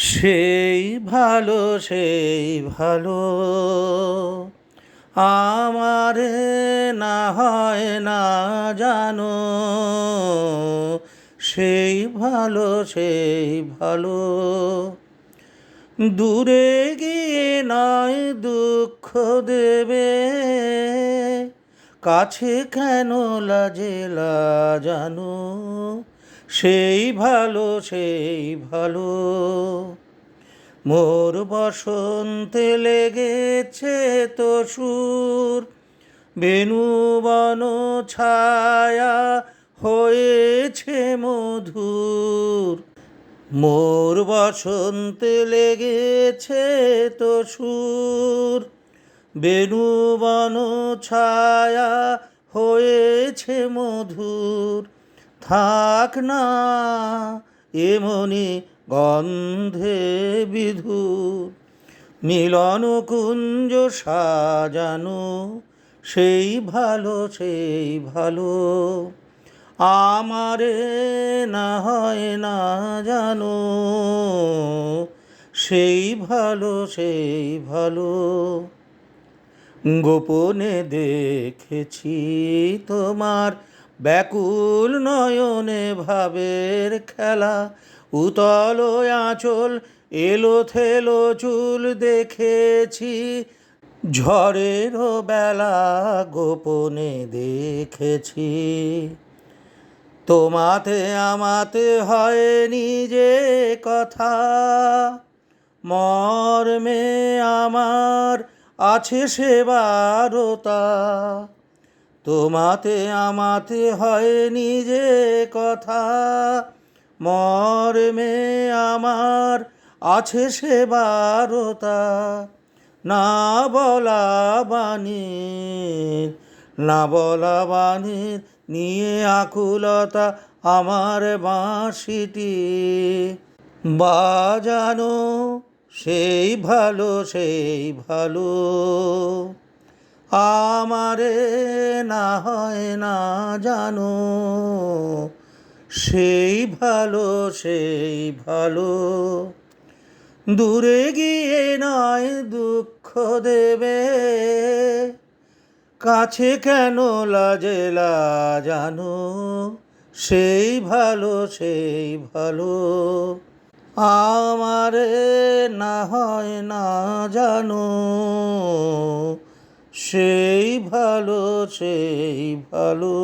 সেই ভালো সেই ভালো আমারে না হয় না জানো, সেই ভালো সেই ভালো দূরে গিয়ে নয় দুঃখ দেবে, কাছে কেন লাজে জানো, সেই ভালো সেই ভালো। মোর বসন্তে লেগেছে তো সুর, বেণুবন ছায়া হয়েছে মধুর। মোর বসন্তে লেগেছে তো সুর, বেণুবন ছায়া হয়েছে মধুর। থাক না এমনি গন্ধে বিধুর, মিলন কুঞ্জ সাজানো, সেই ভালো সেই ভালো আমারে না হয় না জানো, সেই ভালো সেই ভালো। গোপনে দেখেছি তোমার ব্যাকুল নয়নে ভাবের খেলা, উতল আঁচল এলো থেলো চুল দেখেছি ঝড়েরও বেলা, গোপনে দেখেছি তোমাতে আমাতে হয়নি যে কথা, মর্মে আমার আছে সেবারতা। তোমাতে আমাতে হয়নি যে কথা, মর্মে আমার আছে সেবারতা। না বলা বাণীর না বলা বাণীর নিয়ে আকুলতা আমার বাঁশিটি বাজানো, সেই ভালো সেই ভালো আমারে না হয় না জানো, সেই ভালো সেই ভালো দূরে গিয়ে নয় দুঃখ দেবে, কাছে কেন লাজে জানো, সেই ভালো সেই ভালো আমারে না হয় না জানো, সেই ভালো সেই ভালো।